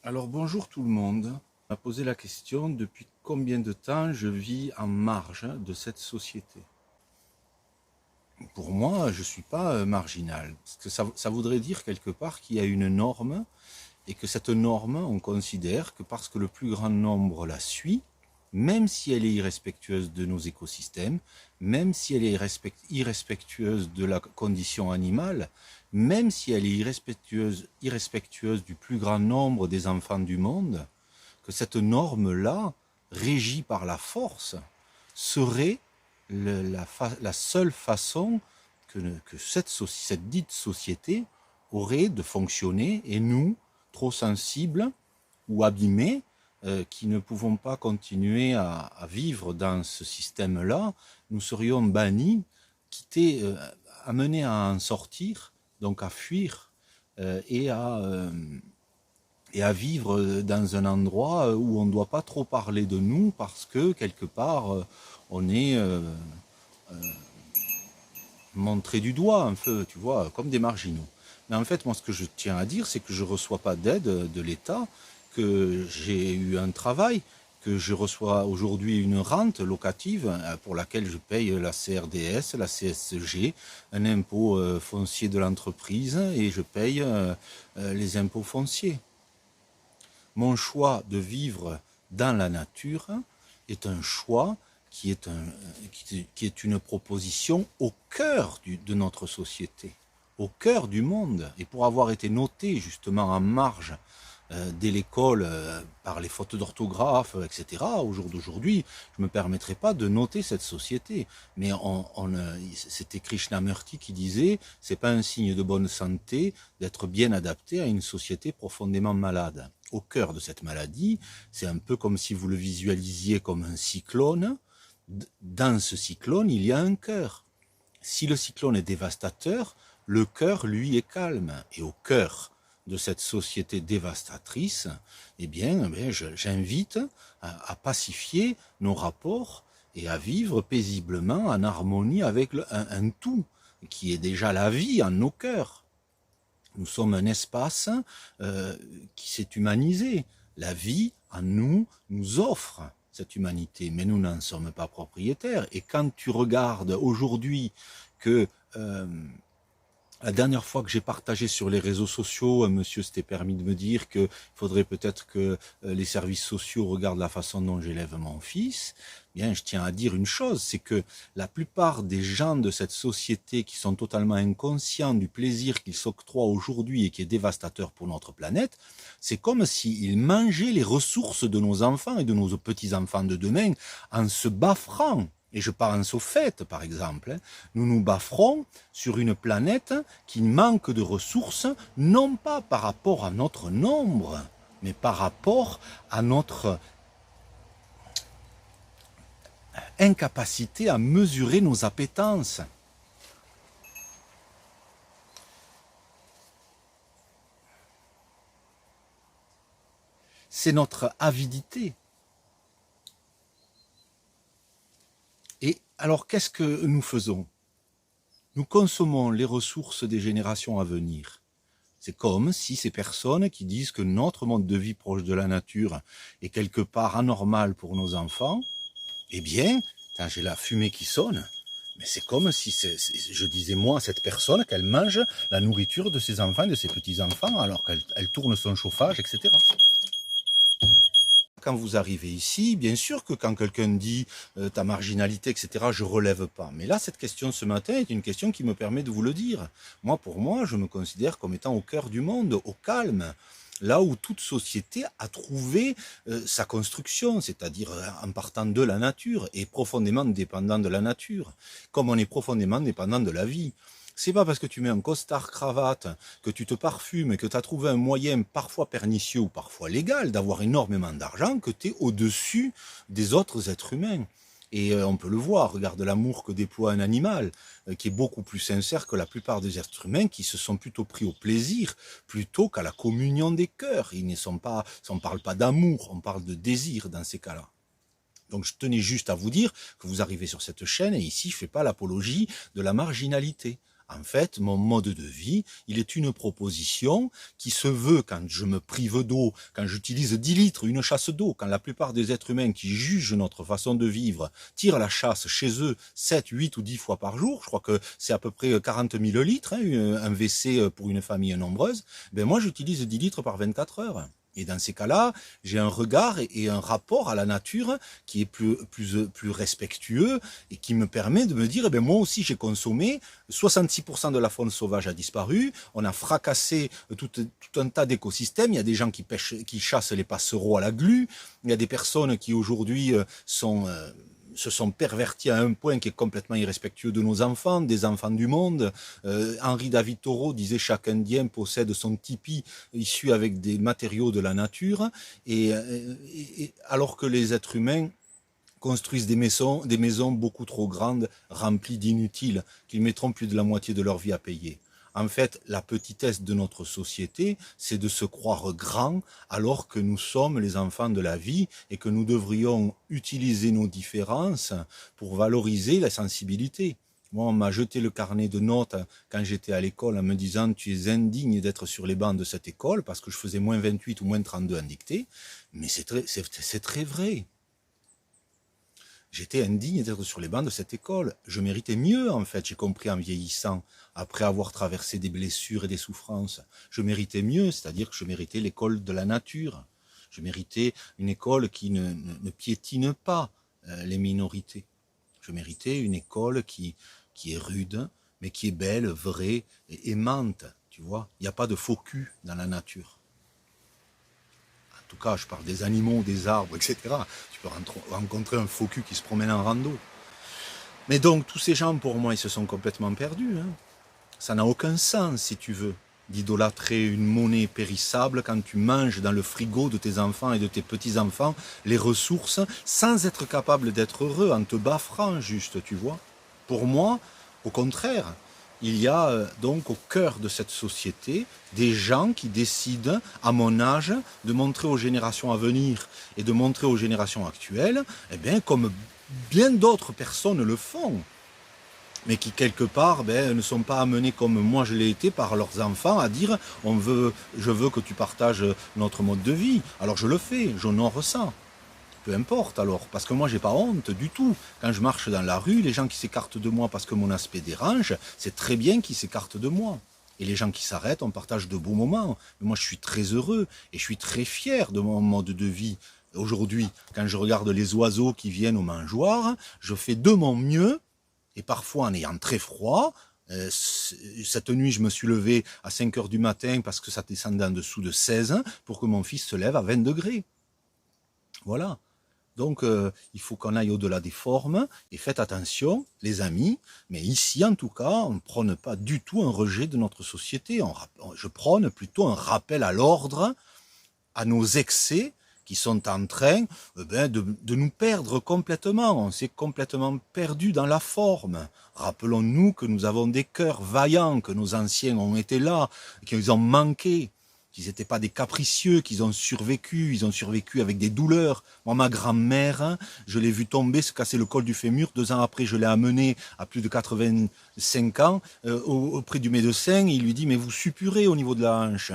Alors bonjour tout le monde. On m'a posé la question depuis combien de temps je vis en marge de cette société. Pour moi, je ne suis pas marginal. Parce que ça voudrait dire quelque part qu'il y a une norme et que cette norme, on considère que parce que le plus grand nombre la suit, même si elle est irrespectueuse de nos écosystèmes, même si elle est irrespectueuse de la condition animale, même si elle est irrespectueuse du plus grand nombre des enfants du monde, que cette norme-là, régie par la force, serait la seule façon que cette dite société aurait de fonctionner, et nous, trop sensibles ou abîmés, qui ne pouvons pas continuer à vivre dans ce système-là, nous serions bannis, quittés, amenés à en sortir, donc à fuir, et à vivre dans un endroit où on ne doit pas trop parler de nous parce que quelque part on est montré du doigt un peu, tu vois, comme des marginaux. Mais en fait, moi, ce que je tiens à dire, c'est que je ne reçois pas d'aide de l'État, que j'ai eu un travail, que je reçois aujourd'hui une rente locative pour laquelle je paye la CRDS, la CSG, un impôt foncier de l'entreprise, et je paye les impôts fonciers. Mon choix de vivre dans la nature est un choix qui est une proposition au cœur de notre société, au cœur du monde. Et pour avoir été noté justement en marge dès l'école par les fautes d'orthographe, etc., au jour d'aujourd'hui, je ne me permettrai pas de noter cette société. Mais c'était Krishnamurti qui disait « c'est pas un signe de bonne santé d'être bien adapté à une société profondément malade ». Au cœur de cette maladie, c'est un peu comme si vous le visualisiez comme un cyclone. Dans ce cyclone, il y a un cœur. Si le cyclone est dévastateur, le cœur, lui, est calme. Et au cœur de cette société dévastatrice, eh bien j'invite à pacifier nos rapports et à vivre paisiblement en harmonie avec un tout, qui est déjà la vie en nos cœurs. Nous sommes un espace qui s'est humanisé. La vie en nous nous offre cette humanité, mais nous n'en sommes pas propriétaires. Et quand tu regardes aujourd'hui que la dernière fois que j'ai partagé sur les réseaux sociaux, un monsieur s'était permis de me dire qu'il faudrait peut-être que les services sociaux regardent la façon dont j'élève mon fils. Bien, je tiens à dire une chose, c'est que la plupart des gens de cette société qui sont totalement inconscients du plaisir qu'ils s'octroient aujourd'hui et qui est dévastateur pour notre planète, c'est comme s'ils mangeaient les ressources de nos enfants et de nos petits-enfants de demain en se baffrant. Et je pense aux fêtes, par exemple. Nous nous bafferons sur une planète qui manque de ressources, non pas par rapport à notre nombre, mais par rapport à notre incapacité à mesurer nos appétences. C'est notre avidité. Et alors, qu'est-ce que nous faisons? Nous consommons les ressources des générations à venir. C'est comme si ces personnes qui disent que notre mode de vie proche de la nature est quelque part anormal pour nos enfants, eh bien, quand j'ai la fumée qui sonne, mais c'est comme si je disais moi à cette personne qu'elle mange la nourriture de ses enfants et de ses petits-enfants alors qu'elle tourne son chauffage, etc. Quand vous arrivez ici, bien sûr que quand quelqu'un dit ta marginalité, etc., je relève pas. Mais là, cette question ce matin est une question qui me permet de vous le dire. Moi, pour moi, je me considère comme étant au cœur du monde, au calme. Là où toute société a trouvé sa construction, c'est-à-dire en partant de la nature, et profondément dépendant de la nature, comme on est profondément dépendant de la vie. C'est pas parce que tu mets un costard cravate, que tu te parfumes et que tu as trouvé un moyen parfois pernicieux ou parfois légal d'avoir énormément d'argent que tu es au-dessus des autres êtres humains. Et on peut le voir, regarde l'amour que déploie un animal, qui est beaucoup plus sincère que la plupart des êtres humains qui se sont plutôt pris au plaisir plutôt qu'à la communion des cœurs. Ils ne sont pas, on ne parle pas d'amour, on parle de désir dans ces cas-là. Donc je tenais juste à vous dire que vous arrivez sur cette chaîne et ici je ne fais pas l'apologie de la marginalité. En fait, mon mode de vie, il est une proposition qui se veut quand je me prive d'eau, quand j'utilise 10 litres, une chasse d'eau, quand la plupart des êtres humains qui jugent notre façon de vivre tirent la chasse chez eux 7, 8 ou 10 fois par jour, je crois que c'est à peu près 40 000 litres, hein, un WC pour une famille nombreuse, ben moi j'utilise 10 litres par 24 heures. Et dans ces cas-là, j'ai un regard et un rapport à la nature qui est plus respectueux et qui me permet de me dire, eh bien, moi aussi j'ai consommé, 66% de la faune sauvage a disparu, on a fracassé tout un tas d'écosystèmes, il y a des gens qui chassent les passereaux à la glu, il y a des personnes qui aujourd'hui se sont pervertis à un point qui est complètement irrespectueux de nos enfants, des enfants du monde. Henri David Thoreau disait chaque Indien possède son tipi issu avec des matériaux de la nature, alors que les êtres humains construisent des maisons beaucoup trop grandes, remplies d'inutiles, qu'ils mettront plus de la moitié de leur vie à payer. En fait, la petitesse de notre société, c'est de se croire grand alors que nous sommes les enfants de la vie et que nous devrions utiliser nos différences pour valoriser la sensibilité. Moi, on m'a jeté le carnet de notes quand j'étais à l'école en me disant « tu es indigne d'être sur les bancs de cette école » parce que je faisais moins 28 ou moins 32 en dictée. Mais c'est très vrai. J'étais indigne d'être sur les bancs de cette école. Je méritais mieux, en fait, j'ai compris en vieillissant, après avoir traversé des blessures et des souffrances. Je méritais mieux, c'est-à-dire que je méritais l'école de la nature. Je méritais une école qui ne piétine pas les minorités. Je méritais une école qui est rude, mais qui est belle, vraie et aimante, tu vois. Il n'y a pas de faux cul dans la nature. En tout cas, je parle des animaux, des arbres, etc. Tu peux rencontrer un faux cul qui se promène en rando. Mais donc, tous ces gens, pour moi, ils se sont complètement perdus. Hein. Ça n'a aucun sens, si tu veux, d'idolâtrer une monnaie périssable quand tu manges dans le frigo de tes enfants et de tes petits-enfants les ressources sans être capable d'être heureux, en te baffrant juste, tu vois. Pour moi, au contraire, il y a donc au cœur de cette société des gens qui décident, à mon âge, de montrer aux générations à venir et de montrer aux générations actuelles, eh bien, comme bien d'autres personnes le font, mais qui quelque part ne sont pas amenés comme moi je l'ai été par leurs enfants à dire je veux que tu partages notre mode de vie. Alors je le fais, j'honore ça. Peu importe alors, parce que moi j'ai pas honte du tout. Quand je marche dans la rue, les gens qui s'écartent de moi parce que mon aspect dérange, c'est très bien qu'ils s'écartent de moi. Et les gens qui s'arrêtent, on partage de beaux moments. Mais moi je suis très heureux et je suis très fier de mon mode de vie. Aujourd'hui, quand je regarde les oiseaux qui viennent au mangeoir, je fais de mon mieux, et parfois en ayant très froid. Cette nuit, je me suis levé à 5 heures du matin parce que ça descendait en dessous de 16 pour que mon fils se lève à 20 degrés. Voilà. Donc, il faut qu'on aille au-delà des formes, et faites attention, les amis, mais ici, en tout cas, on ne prône pas du tout un rejet de notre société, je prône plutôt un rappel à l'ordre, à nos excès, qui sont en train de nous perdre complètement, on s'est complètement perdu dans la forme. Rappelons-nous que nous avons des cœurs vaillants, que nos anciens ont été là, qu'ils ont manqué, qu'ils n'étaient pas des capricieux, qu'ils ont survécu, ils ont survécu avec des douleurs. Moi, ma grand-mère, je l'ai vue tomber, se casser le col du fémur. 2 ans après, je l'ai amenée à plus de 85 ans auprès du médecin. Il lui dit, mais vous suppurez au niveau de la hanche.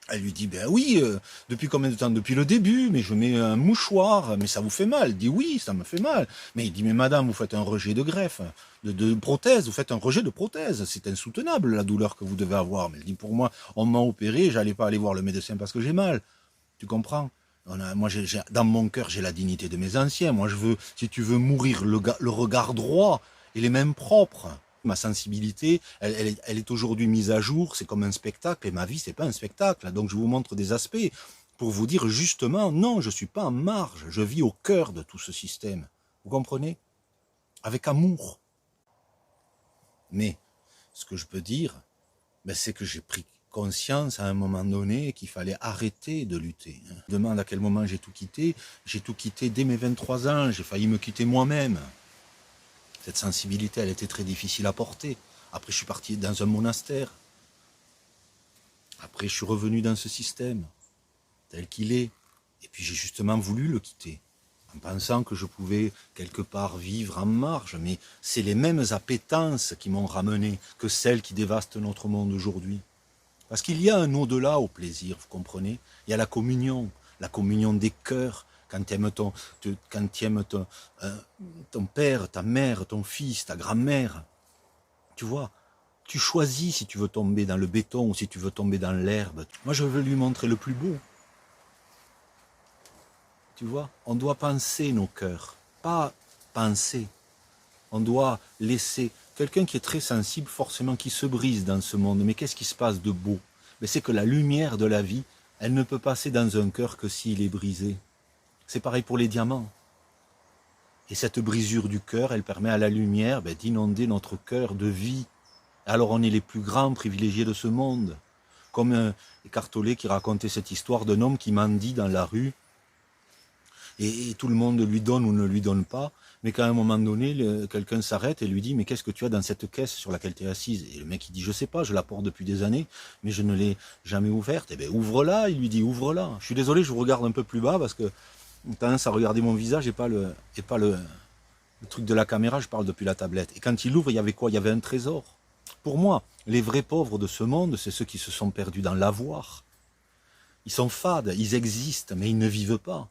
Elle lui dit, ben oui, depuis combien de temps? Depuis le début, mais je mets un mouchoir, mais ça vous fait mal. Elle dit, oui, ça me fait mal. Mais il dit, mais madame, vous faites un rejet de greffe, de prothèse, vous faites un rejet de prothèse. C'est insoutenable, la douleur que vous devez avoir. Mais elle dit, pour moi, on m'a opéré, j'allais pas aller voir le médecin parce que j'ai mal. Tu comprends? Moi, dans mon cœur, j'ai la dignité de mes anciens. Moi, je veux, si tu veux mourir le regard droit et les mains propres. Ma sensibilité, elle est aujourd'hui mise à jour, c'est comme un spectacle, et ma vie, c'est pas un spectacle. Donc je vous montre des aspects pour vous dire justement, non, je suis pas en marge, je vis au cœur de tout ce système. Vous comprenez? Avec amour. Mais ce que je peux dire, c'est que j'ai pris conscience à un moment donné qu'il fallait arrêter de lutter. Je me demande à quel moment j'ai tout quitté dès mes 23 ans, j'ai failli me quitter moi-même. Cette sensibilité, elle était très difficile à porter. Après, je suis parti dans un monastère. Après, je suis revenu dans ce système, tel qu'il est. Et puis, j'ai justement voulu le quitter. en pensant que je pouvais quelque part vivre en marge, mais c'est les mêmes appétences qui m'ont ramené que celles qui dévastent notre monde aujourd'hui. Parce qu'il y a un au-delà au plaisir, vous comprenez? Il y a la communion des cœurs, quand tu aimes ton père, ta mère, ton fils, ta grand-mère. Tu vois, tu choisis si tu veux tomber dans le béton ou si tu veux tomber dans l'herbe. Moi, je veux lui montrer le plus beau. Tu vois, on doit penser nos cœurs, pas penser. On doit laisser quelqu'un qui est très sensible, forcément, qui se brise dans ce monde. Mais qu'est-ce qui se passe de beau? C'est que la lumière de la vie, elle ne peut passer dans un cœur que s'il est brisé. C'est pareil pour les diamants. Et cette brisure du cœur, elle permet à la lumière d'inonder notre cœur de vie. Alors on est les plus grands privilégiés de ce monde. Comme Écartolé qui racontait cette histoire d'un homme qui mendie dans la rue, et tout le monde lui donne ou ne lui donne pas, mais qu'à un moment donné, quelqu'un s'arrête et lui dit « Mais qu'est-ce que tu as dans cette caisse sur laquelle tu es assise ?» Et le mec il dit « Je sais pas, je la porte depuis des années, mais je ne l'ai jamais ouverte. » Eh bien ouvre-la, il lui dit « Ouvre-la. » Je suis désolé, je vous regarde un peu plus bas parce que j'ai tendance à regarder mon visage et pas le truc de la caméra, je parle depuis la tablette. Et quand il ouvre, il y avait quoi? Il y avait un trésor. Pour moi, les vrais pauvres de ce monde, c'est ceux qui se sont perdus dans l'avoir. Ils sont fades, ils existent, mais ils ne vivent pas.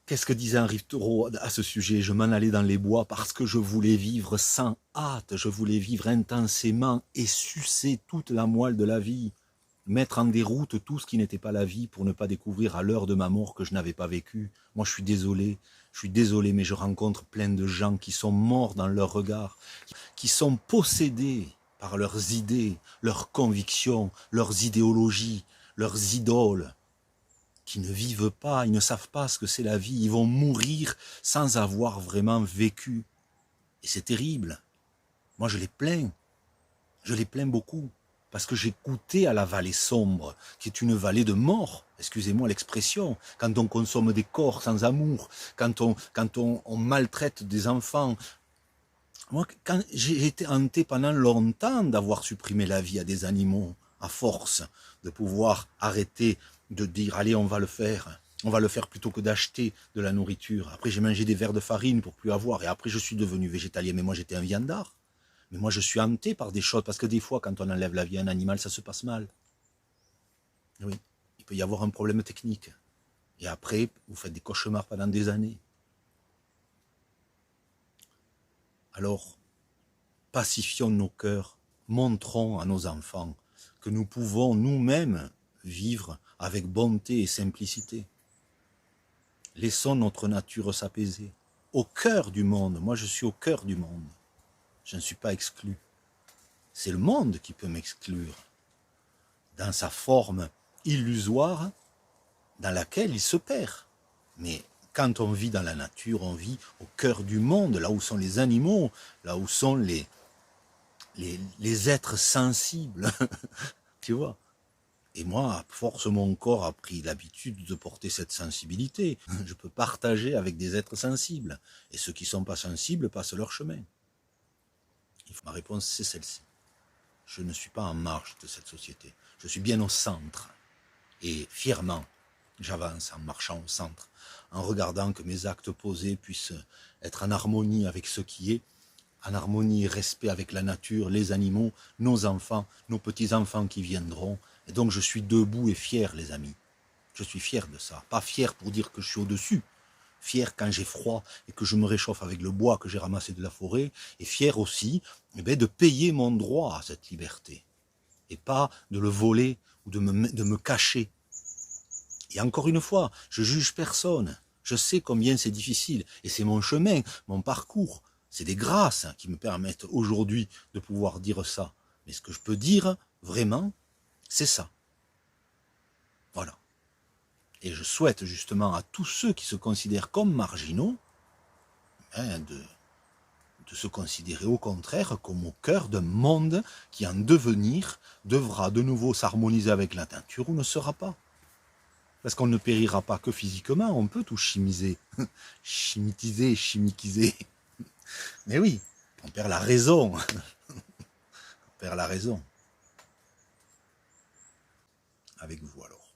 Qu'est-ce que disait Henri Thoreau à ce sujet? Je m'en allais dans les bois parce que je voulais vivre sans hâte, je voulais vivre intensément et sucer toute la moelle de la vie, mettre en déroute tout ce qui n'était pas la vie pour ne pas découvrir à l'heure de ma mort que je n'avais pas vécu. Moi je suis désolé, mais je rencontre plein de gens qui sont morts dans leur regard, qui sont possédés par leurs idées, leurs convictions, leurs idéologies, leurs idoles, qui ne vivent pas, ils ne savent pas ce que c'est la vie, ils vont mourir sans avoir vraiment vécu. Et c'est terrible. Moi je les plains beaucoup, parce que j'ai goûté à la vallée sombre, qui est une vallée de mort, excusez-moi l'expression, quand on consomme des corps sans amour, quand on maltraite des enfants. Moi, quand j'ai été hanté pendant longtemps d'avoir supprimé la vie à des animaux, à force de pouvoir arrêter de dire, allez, on va le faire plutôt que d'acheter de la nourriture. Après, j'ai mangé des verres de farine pour plus avoir, et après, je suis devenu végétalien, mais moi, j'étais un viandard. Mais moi, je suis hanté par des choses, parce que des fois, quand on enlève la vie à un animal, ça se passe mal. Oui, il peut y avoir un problème technique. Et après, vous faites des cauchemars pendant des années. Alors, pacifions nos cœurs, montrons à nos enfants que nous pouvons nous-mêmes vivre avec bonté et simplicité. Laissons notre nature s'apaiser. Au cœur du monde, moi je suis au cœur du monde. Je ne suis pas exclu. C'est le monde qui peut m'exclure, dans sa forme illusoire dans laquelle il se perd. Mais quand on vit dans la nature, on vit au cœur du monde, là où sont les animaux, là où sont les êtres sensibles, tu vois. Et moi, à force, mon corps a pris l'habitude de porter cette sensibilité. Je peux partager avec des êtres sensibles. Et ceux qui ne sont pas sensibles passent leur chemin. Ma réponse, c'est celle-ci. Je ne suis pas en marge de cette société. Je suis bien au centre. Et fièrement, j'avance en marchant au centre, en regardant que mes actes posés puissent être en harmonie avec ce qui est, en harmonie et respect avec la nature, les animaux, nos enfants, nos petits-enfants qui viendront. Et donc je suis debout et fier, les amis. Je suis fier de ça. Pas fier pour dire que je suis au-dessus. Fier quand j'ai froid et que je me réchauffe avec le bois que j'ai ramassé de la forêt. Et fier aussi de payer mon droit à cette liberté. Et pas de le voler ou de me cacher. Et encore une fois, je juge personne. Je sais combien c'est difficile. Et c'est mon chemin, mon parcours. C'est des grâces qui me permettent aujourd'hui de pouvoir dire ça. Mais ce que je peux dire, vraiment, c'est ça. Voilà. Et je souhaite justement à tous ceux qui se considèrent comme marginaux, de se considérer au contraire comme au cœur d'un monde qui en devenir devra de nouveau s'harmoniser avec la nature ou ne sera pas. Parce qu'on ne périra pas que physiquement, on peut tout chimiser, chimiquiser. Mais oui, on perd la raison. On perd la raison. Avec vous alors.